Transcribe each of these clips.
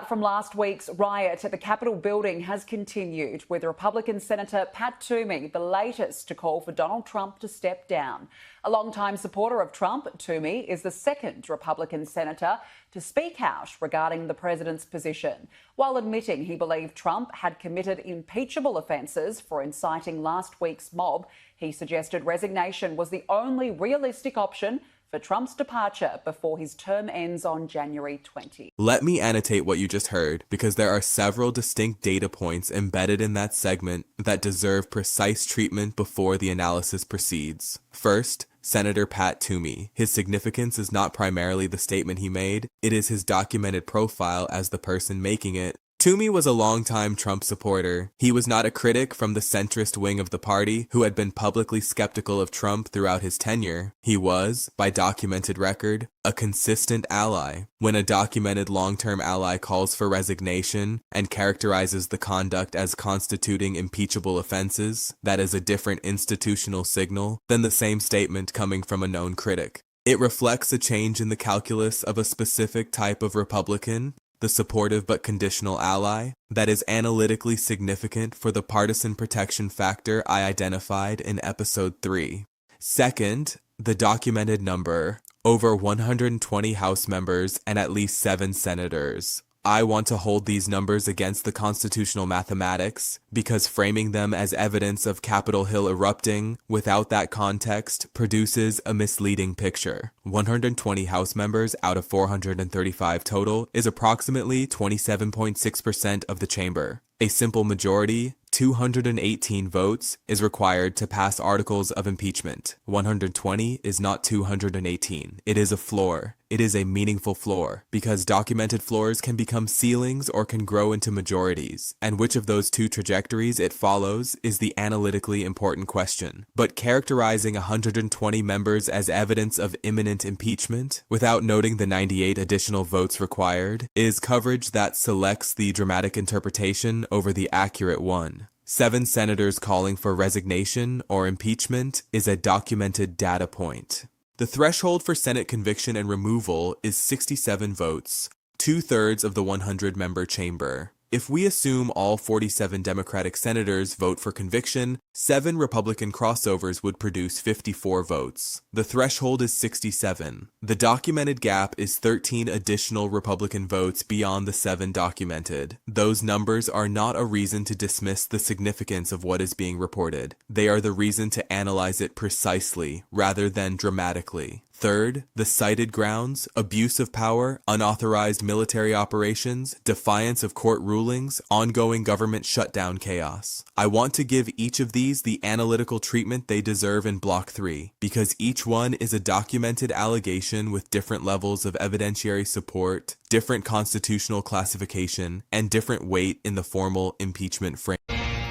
fallout from last week's riot at the Capitol building has continued, with Republican Senator Pat Toomey the latest to call for Donald Trump to step down. A longtime supporter of Trump, Toomey is the second Republican senator to speak out regarding the president's position. While admitting he believed Trump had committed impeachable offences for inciting last week's mob, he suggested resignation was the only realistic option for Trump's departure before his term ends on January 20. Let me annotate what you just heard, because there are several distinct data points embedded in that segment that deserve precise treatment before the analysis proceeds. First, Senator Pat Toomey. His significance is not primarily the statement he made, it is his documented profile as the person making it. Toomey was a longtime Trump supporter. He was not a critic from the centrist wing of the party who had been publicly skeptical of Trump throughout his tenure. He was, by documented record, a consistent ally. When a documented long-term ally calls for resignation and characterizes the conduct as constituting impeachable offenses, that is a different institutional signal than the same statement coming from a known critic. It reflects a change in the calculus of a specific type of Republican, the supportive but conditional ally, that is analytically significant for the partisan protection factor I identified in episode 3. Second, the documented number, over 120 House members and at least 7 senators. I want to hold these numbers against the constitutional mathematics because framing them as evidence of Capitol Hill erupting without that context produces a misleading picture. 120 House members out of 435 total is approximately 27.6% of the chamber. A simple majority, 218 votes, is required to pass articles of impeachment. 120 is not 218. It is a floor. It is a meaningful floor, because documented floors can become ceilings or can grow into majorities, and which of those two trajectories it follows is the analytically important question. But characterizing 120 members as evidence of imminent impeachment, without noting the 98 additional votes required, is coverage that selects the dramatic interpretation over the accurate one. 7 senators calling for resignation or impeachment is a documented data point. The threshold for Senate conviction and removal is 67 votes, 2/3 of the 100-member chamber. If we assume all 47 Democratic senators vote for conviction, 7 Republican crossovers would produce 54 votes. The threshold is 67. The documented gap is 13 additional Republican votes beyond the 7 documented. Those numbers are not a reason to dismiss the significance of what is being reported. They are the reason to analyze it precisely, rather than dramatically. Third, the cited grounds, abuse of power, unauthorized military operations, defiance of court rulings, ongoing government shutdown chaos. I want to give each of these the analytical treatment they deserve in Block 3, because each one is a documented allegation with different levels of evidentiary support, different constitutional classification, and different weight in the formal impeachment frame.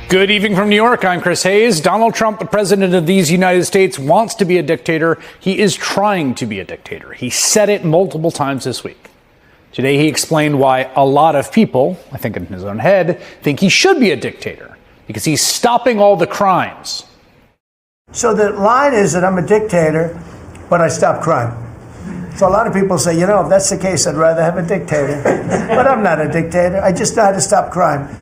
Good evening from New York. I'm Chris Hayes. Donald Trump, the president of these United States, wants to be a dictator. He is trying to be a dictator. He said it multiple times this week. Today, he explained why a lot of people, I think in his own head, think he should be a dictator because he's stopping all the crimes. So the line is that I'm a dictator, but I stop crime. So a lot of people say, you know, if that's the case, I'd rather have a dictator. But I'm not a dictator. I just know how to stop crime.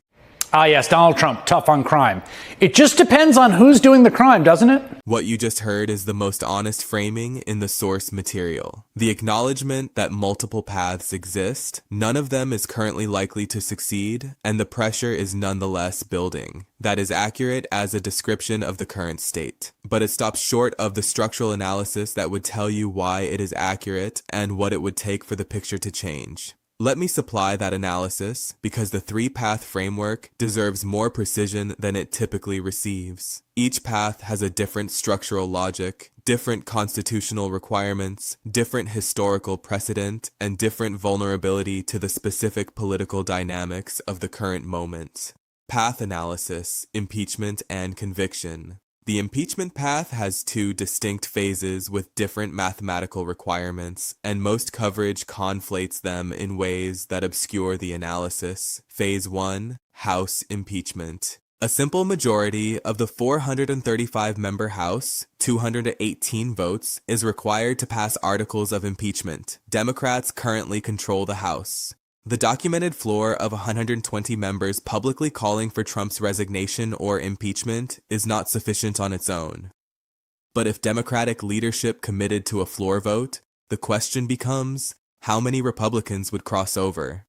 Ah, yes, Donald Trump, tough on crime. It just depends on who's doing the crime, doesn't it? What you just heard is the most honest framing in the source material. The acknowledgement that multiple paths exist, none of them is currently likely to succeed, and the pressure is nonetheless building. That is accurate as a description of the current state. But it stops short of the structural analysis that would tell you why it is accurate and what it would take for the picture to change. Let me supply that analysis because the 3-path framework deserves more precision than it typically receives. Each path has a different structural logic, different constitutional requirements, different historical precedent, and different vulnerability to the specific political dynamics of the current moment. Path analysis, impeachment, and conviction. The impeachment path has 2 distinct phases with different mathematical requirements, and most coverage conflates them in ways that obscure the analysis. Phase 1, House impeachment. A simple majority of the 435-member House, 218 votes, is required to pass articles of impeachment. Democrats currently control the House. The documented floor of 120 members publicly calling for Trump's resignation or impeachment is not sufficient on its own. But if Democratic leadership committed to a floor vote, the question becomes, how many Republicans would cross over?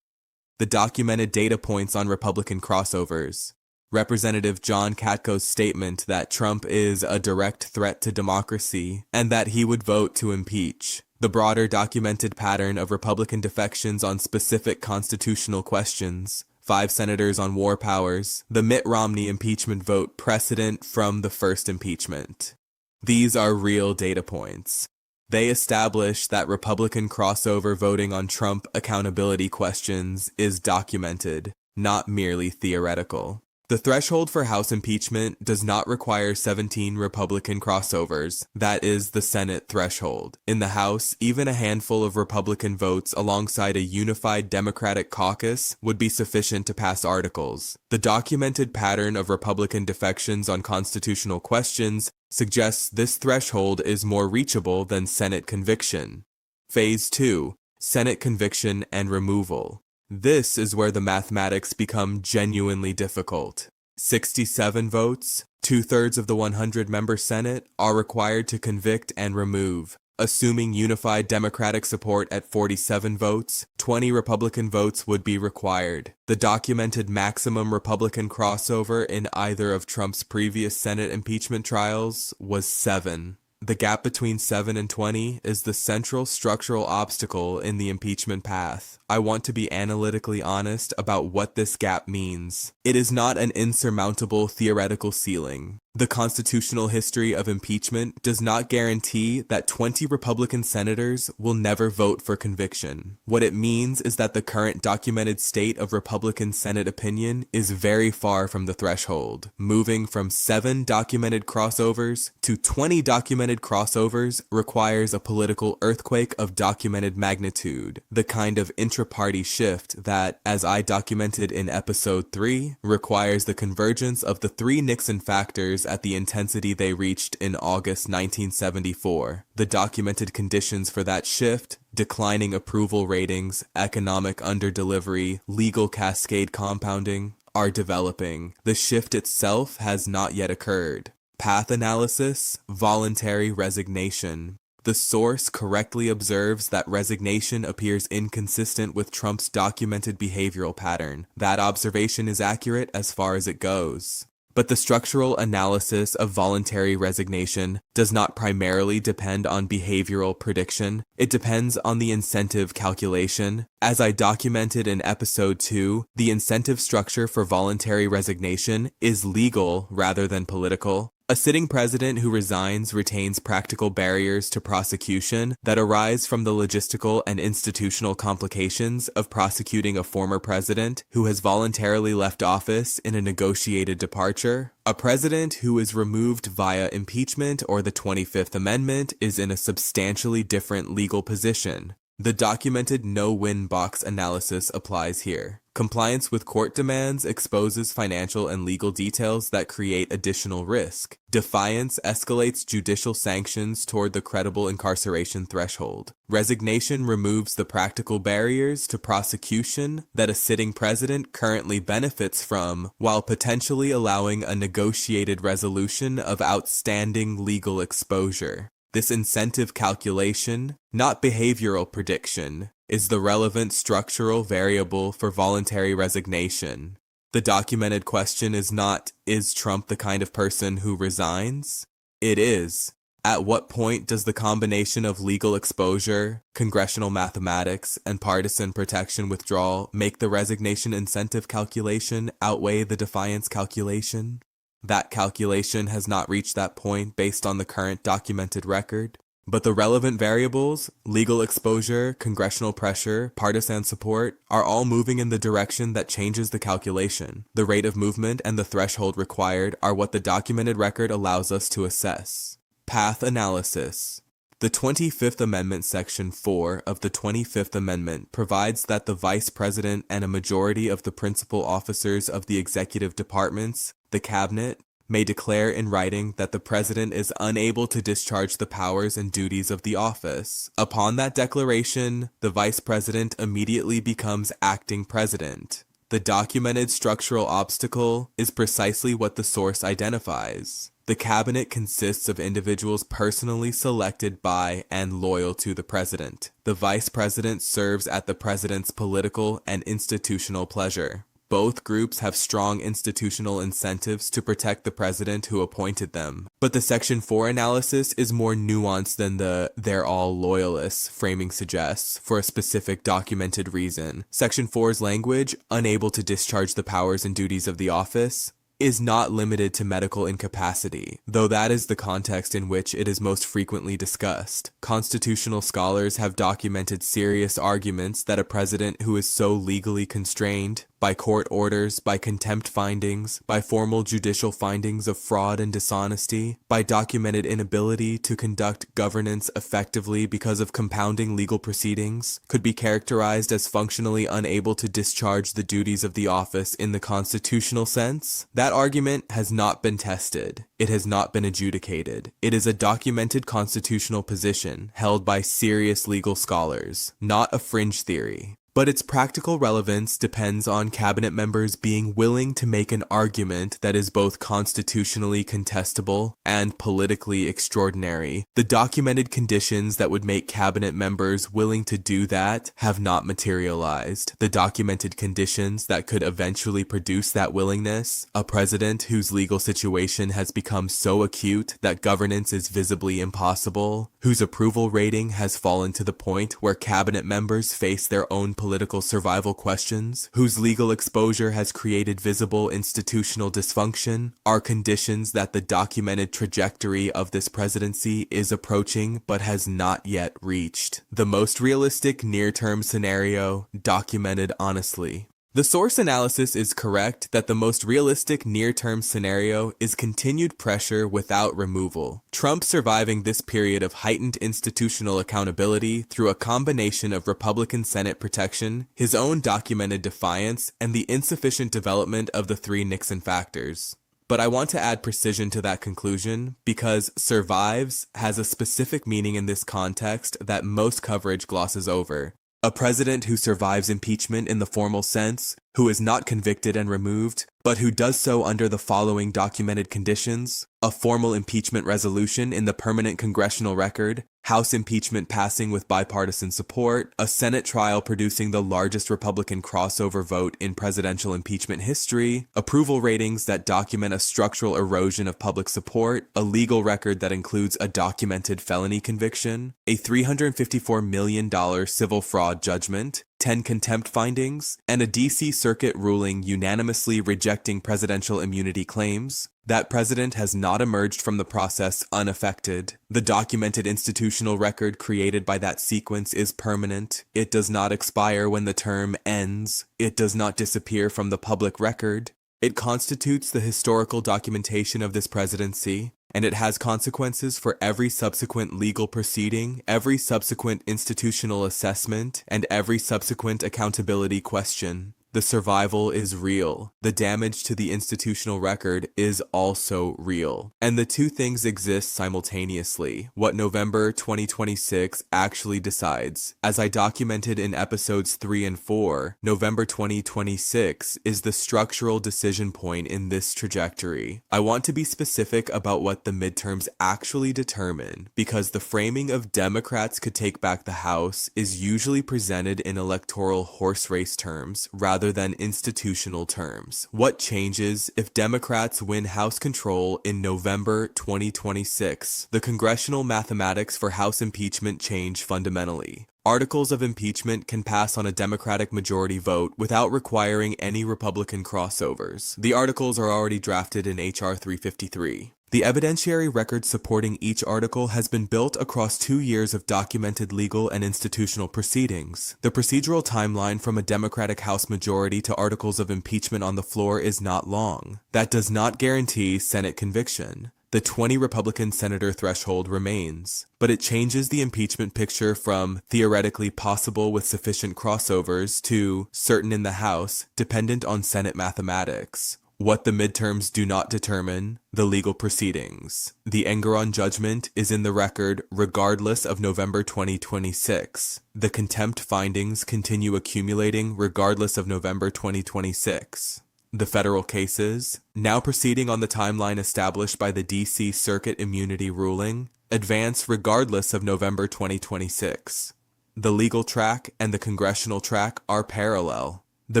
The documented data points on Republican crossovers. Representative John Katko's statement that Trump is a direct threat to democracy and that he would vote to impeach. The broader documented pattern of Republican defections on specific constitutional questions. 5 senators on war powers. The Mitt Romney impeachment vote precedent from the first impeachment. These are real data points. They establish that Republican crossover voting on Trump accountability questions is documented, not merely theoretical. The threshold for House impeachment does not require 17 Republican crossovers. That is the Senate threshold. In the House, even a handful of Republican votes alongside a unified Democratic caucus would be sufficient to pass articles. The documented pattern of Republican defections on constitutional questions suggests this threshold is more reachable than Senate conviction. Phase 2. Senate conviction and removal. This is where the mathematics become genuinely difficult. 67 votes, 2/3 of the 100-member Senate, are required to convict and remove. Assuming unified Democratic support at 47 votes, 20 Republican votes would be required. The documented maximum Republican crossover in either of Trump's previous Senate impeachment trials was 7. The gap between 7 and 20 is the central structural obstacle in the impeachment path. I want to be analytically honest about what this gap means. It is not an insurmountable theoretical ceiling. The constitutional history of impeachment does not guarantee that 20 Republican senators will never vote for conviction. What it means is that the current documented state of Republican Senate opinion is very far from the threshold. Moving from 7 documented crossovers to 20 documented crossovers requires a political earthquake of documented magnitude, the kind of intra-party shift that, as I documented in episode 3, requires the convergence of the 3 Nixon factors at the intensity they reached in August 1974. The documented conditions for that shift, declining approval ratings, economic underdelivery, legal cascade compounding, are developing. The shift itself has not yet occurred. Path analysis, voluntary resignation. The source correctly observes that resignation appears inconsistent with Trump's documented behavioral pattern. That observation is accurate as far as it goes. But the structural analysis of voluntary resignation does not primarily depend on behavioral prediction. It depends on the incentive calculation. As I documented in episode 2, the incentive structure for voluntary resignation is legal rather than political. A sitting president who resigns retains practical barriers to prosecution that arise from the logistical and institutional complications of prosecuting a former president who has voluntarily left office in a negotiated departure. A president who is removed via impeachment or the 25th Amendment is in a substantially different legal position. The documented no-win box analysis applies here. Compliance with court demands exposes financial and legal details that create additional risk. Defiance escalates judicial sanctions toward the credible incarceration threshold. Resignation removes the practical barriers to prosecution that a sitting president currently benefits from, while potentially allowing a negotiated resolution of outstanding legal exposure. This incentive calculation, not behavioral prediction, is the relevant structural variable for voluntary resignation. The documented question is not, is Trump the kind of person who resigns? It is, at what point does the combination of legal exposure, congressional mathematics, and partisan protection withdrawal make the resignation incentive calculation outweigh the defiance calculation? That calculation has not reached that point based on the current documented record. But the relevant variables, legal exposure, congressional pressure, partisan support, are all moving in the direction that changes the calculation. The rate of movement and the threshold required are what the documented record allows us to assess. Path analysis. The 25th Amendment Section 4 of the 25th Amendment provides that the Vice President and a majority of the principal officers of the executive departments, the Cabinet, may declare in writing that the president is unable to discharge the powers and duties of the office. Upon that declaration, the vice president immediately becomes acting president. The documented structural obstacle is precisely what the source identifies. The cabinet consists of individuals personally selected by and loyal to the president. The vice president serves at the president's political and institutional pleasure. Both groups have strong institutional incentives to protect the president who appointed them. But the Section 4 analysis is more nuanced than the "they're all loyalists" framing suggests for a specific documented reason. Section 4's language, unable to discharge the powers and duties of the office, is not limited to medical incapacity, though that is the context in which it is most frequently discussed. Constitutional scholars have documented serious arguments that a president who is so legally constrained by court orders, by contempt findings, by formal judicial findings of fraud and dishonesty, by documented inability to conduct governance effectively because of compounding legal proceedings, could be characterized as functionally unable to discharge the duties of the office in the constitutional sense. That argument has not been tested. It has not been adjudicated. It is a documented constitutional position held by serious legal scholars, not a fringe theory. But its practical relevance depends on cabinet members being willing to make an argument that is both constitutionally contestable and politically extraordinary. The documented conditions that would make cabinet members willing to do that have not materialized. The documented conditions that could eventually produce that willingness: a president whose legal situation has become so acute that governance is visibly impossible, whose approval rating has fallen to the point where cabinet members face their own political survival questions, whose legal exposure has created visible institutional dysfunction, are conditions that the documented trajectory of this presidency is approaching but has not yet reached. The most realistic near-term scenario, documented honestly. The source analysis is correct that the most realistic near-term scenario is continued pressure without removal. Trump surviving this period of heightened institutional accountability through a combination of Republican Senate protection, his own documented defiance, and the insufficient development of the three Nixon factors. But I want to add precision to that conclusion because survives has a specific meaning in this context that most coverage glosses over. A president who survives impeachment in the formal sense, who is not convicted and removed, but who does so under the following documented conditions: a formal impeachment resolution in the permanent congressional record, House impeachment passing with bipartisan support, a Senate trial producing the largest Republican crossover vote in presidential impeachment history, approval ratings that document a structural erosion of public support, a legal record that includes a documented felony conviction, a $354 million civil fraud judgment, 10 contempt findings, and a D.C. Circuit ruling unanimously rejecting presidential immunity claims. That president has not emerged from the process unaffected. The documented institutional record created by that sequence is permanent. It does not expire when the term ends. It does not disappear from the public record. It constitutes the historical documentation of this presidency, and it has consequences for every subsequent legal proceeding, every subsequent institutional assessment, and every subsequent accountability question. The survival is real. The damage to the institutional record is also real. And the two things exist simultaneously. What November 2026 actually decides. As I documented in episodes 3 and 4, November 2026 is the structural decision point in this trajectory. I want to be specific about what the midterms actually determine, because the framing of Democrats could take back the House is usually presented in electoral horse race terms rather than institutional terms. What changes if Democrats win House control in November 2026? The congressional mathematics for House impeachment change fundamentally. Articles of impeachment can pass on a Democratic majority vote without requiring any Republican crossovers. The articles are already drafted in H.R. 353. The evidentiary record supporting each article has been built across 2 years of documented legal and institutional proceedings. The procedural timeline from a Democratic House majority to articles of impeachment on the floor is not long. That does not guarantee Senate conviction. The 20 Republican senator threshold remains, but it changes the impeachment picture from theoretically possible with sufficient crossovers to certain in the House, dependent on Senate mathematics. What the midterms do not determine, the legal proceedings. The Engoron judgment is in the record regardless of November 2026. The contempt findings continue accumulating regardless of November 2026. The federal cases, now proceeding on the timeline established by the D.C. Circuit immunity ruling, advance regardless of November 2026. The legal track and the congressional track are parallel. The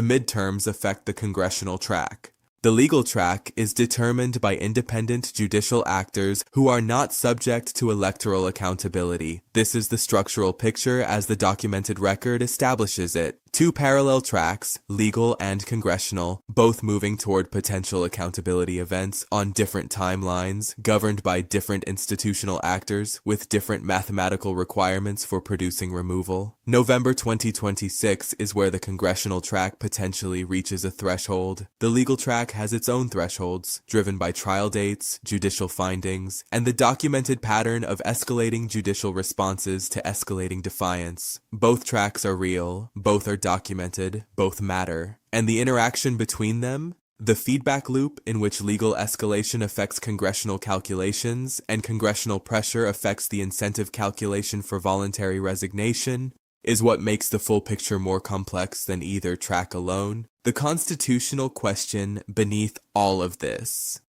midterms affect the congressional track. The legal track is determined by independent judicial actors who are not subject to electoral accountability. This is the structural picture as the documented record establishes it. Two parallel tracks, legal and congressional, both moving toward potential accountability events on different timelines, governed by different institutional actors with different mathematical requirements for producing removal. November 2026 is where the congressional track potentially reaches a threshold. The legal track has its own thresholds, driven by trial dates, judicial findings, and the documented pattern of escalating judicial responses to escalating defiance. Both tracks are real, both are documented, both matter, and the interaction between them, the feedback loop in which legal escalation affects congressional calculations and congressional pressure affects the incentive calculation for voluntary resignation, is what makes the full picture more complex than either track alone. The constitutional question beneath all of this.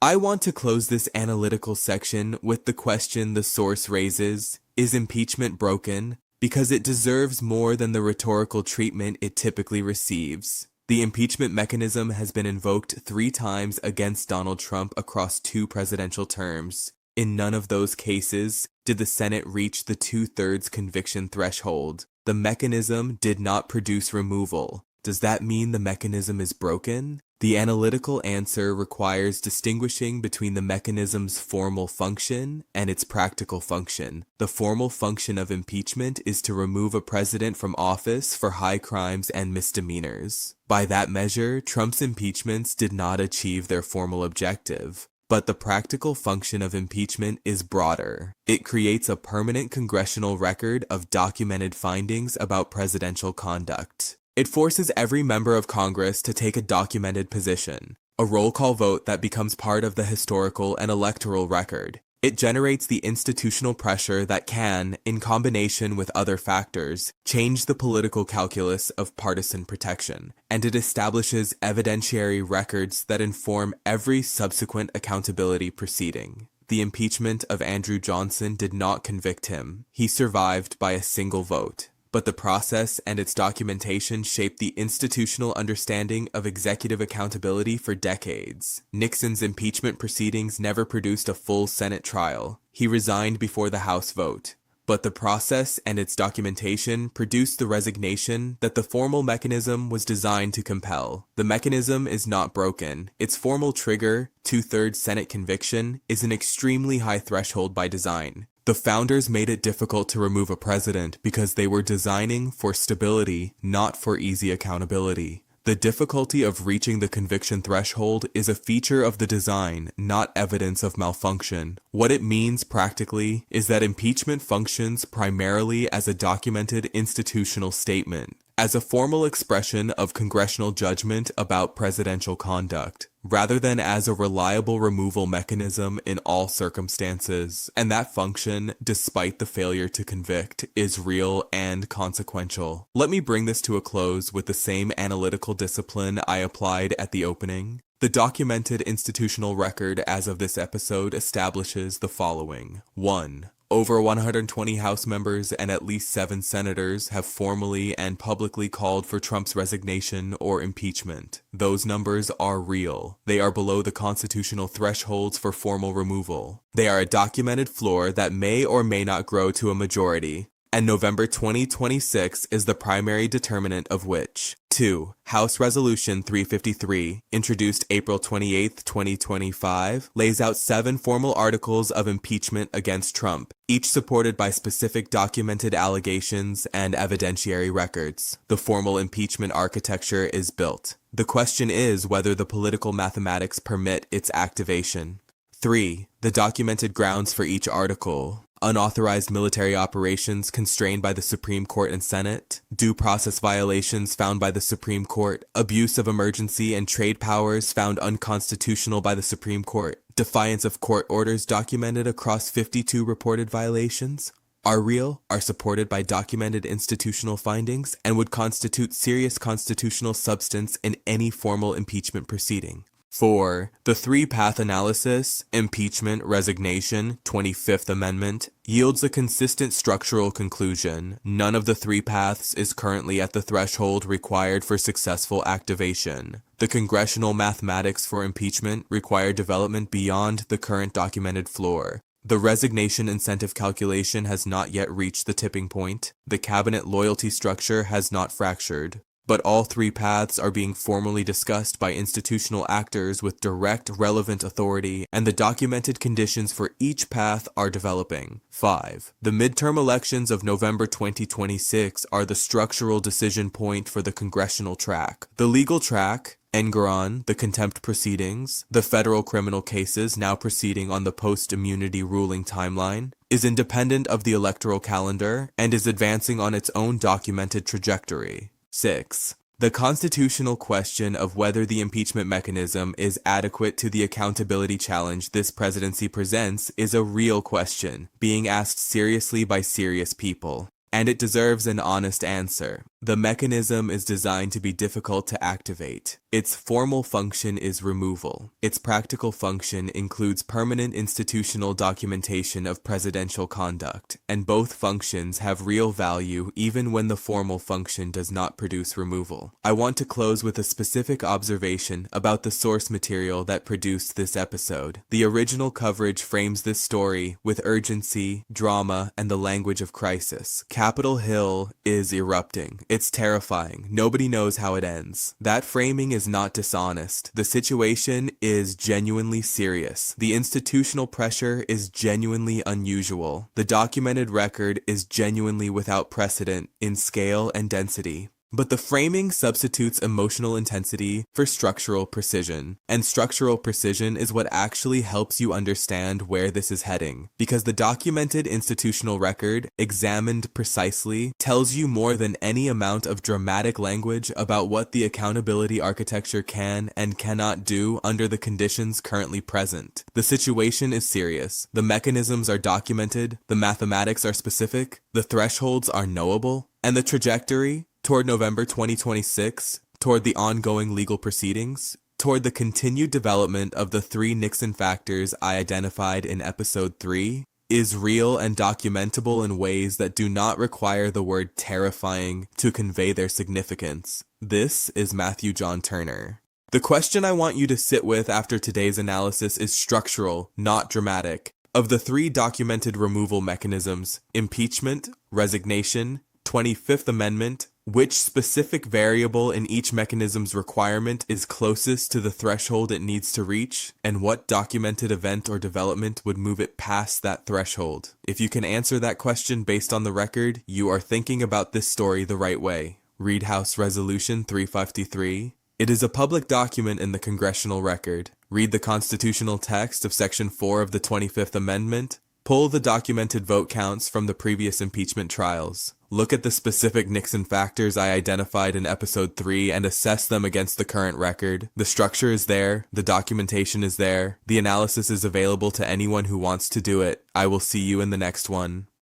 I want to close this analytical section with the question the source raises: is impeachment broken? Because it deserves more than the rhetorical treatment it typically receives. The impeachment mechanism has been invoked 3 times against Donald Trump across 2 presidential terms. In none of those cases did the Senate reach the 2/3 conviction threshold. The mechanism did not produce removal. Does that mean the mechanism is broken? The analytical answer requires distinguishing between the mechanism's formal function and its practical function. The formal function of impeachment is to remove a president from office for high crimes and misdemeanors. By that measure, Trump's impeachments did not achieve their formal objective. But the practical function of impeachment is broader. It creates a permanent congressional record of documented findings about presidential conduct. It forces every member of Congress to take a documented position, a roll call vote that becomes part of the historical and electoral record. It generates the institutional pressure that can, in combination with other factors, change the political calculus of partisan protection, and it establishes evidentiary records that inform every subsequent accountability proceeding. The impeachment of Andrew Johnson did not convict him. He survived by a single vote. But the process and its documentation shaped the institutional understanding of executive accountability for decades. Nixon's impeachment proceedings never produced a full Senate trial. He resigned before the House vote. But the process and its documentation produced the resignation that the formal mechanism was designed to compel. The mechanism is not broken. Its formal trigger, 2/3 Senate conviction, is an extremely high threshold by design. The founders made it difficult to remove a president because they were designing for stability, not for easy accountability. The difficulty of reaching the conviction threshold is a feature of the design, not evidence of malfunction. What it means practically is that impeachment functions primarily as a documented institutional statement, as a formal expression of congressional judgment about presidential conduct, rather than as a reliable removal mechanism in all circumstances. And that function, despite the failure to convict, is real and consequential. Let me bring this to a close with the same analytical discipline I applied at the opening. The documented institutional record as of this episode establishes the following. 1. Over 120 House members and at least 7 senators have formally and publicly called for Trump's resignation or impeachment. Those numbers are real. They are below the constitutional thresholds for formal removal. They are a documented floor that may or may not grow to a majority. And November 2026 is the primary determinant of which. 2. House Resolution 353, introduced April 28, 2025, lays out 7 formal articles of impeachment against Trump, each supported by specific documented allegations and evidentiary records. The formal impeachment architecture is built. The question is whether the political mathematics permit its activation. 3. The documented grounds for each article. unauthorized military operations constrained by the Supreme Court and Senate, due process violations found by the Supreme Court, abuse of emergency and trade powers found unconstitutional by the Supreme Court, defiance of court orders documented across 52 reported violations, are real, are supported by documented institutional findings, and would constitute serious constitutional substance in any formal impeachment proceeding. 4. The three-path analysis, impeachment, resignation, 25th Amendment, yields a consistent structural conclusion. None of the three paths is currently at the threshold required for successful activation. The congressional mathematics for impeachment require development beyond the current documented floor. The resignation incentive calculation has not yet reached the tipping point. The cabinet loyalty structure has not fractured. But all three paths are being formally discussed by institutional actors with direct, relevant authority, and the documented conditions for each path are developing. 5. The midterm elections of November 2026 are the structural decision point for the congressional track. The legal track, Engeron, the contempt proceedings, the federal criminal cases now proceeding on the post-immunity ruling timeline, is independent of the electoral calendar and is advancing on its own documented trajectory. 6. The constitutional question of whether the impeachment mechanism is adequate to the accountability challenge this presidency presents is a real question, being asked seriously by serious people. And it deserves an honest answer. The mechanism is designed to be difficult to activate. Its formal function is removal. Its practical function includes permanent institutional documentation of presidential conduct, and both functions have real value even when the formal function does not produce removal. I want to close with a specific observation about the source material that produced this episode. The original coverage frames this story with urgency, drama, and the language of crisis. Capitol Hill is erupting. It's terrifying. Nobody knows how it ends. That framing is not dishonest. The situation is genuinely serious. The institutional pressure is genuinely unusual. The documented record is genuinely without precedent in scale and density. But the framing substitutes emotional intensity for structural precision, and structural precision is what actually helps you understand where this is heading, because the documented institutional record, examined precisely, tells you more than any amount of dramatic language about what the accountability architecture can and cannot do under the conditions currently present. The situation is serious, the mechanisms are documented, the mathematics are specific, the thresholds are knowable, and the trajectory toward November 2026, toward the ongoing legal proceedings, toward the continued development of the three Nixon factors I identified in episode 3, is real and documentable in ways that do not require the word terrifying to convey their significance. This is Matthew John Turner. The question I want you to sit with after today's analysis is structural, not dramatic. Of the three documented removal mechanisms, impeachment, resignation, 25th Amendment, which specific variable in each mechanism's requirement is closest to the threshold it needs to reach, and what documented event or development would move it past that threshold? If you can answer that question based on the record, you are thinking about this story the right way. Read House Resolution 353. It is a public document in the congressional record. Read the constitutional text of Section 4 of the 25th Amendment. Pull the documented vote counts from the previous impeachment trials. Look at the specific Nixon factors I identified in episode 3 and assess them against the current record. The structure is there, the documentation is there, the analysis is available to anyone who wants to do it. I will see you in the next one.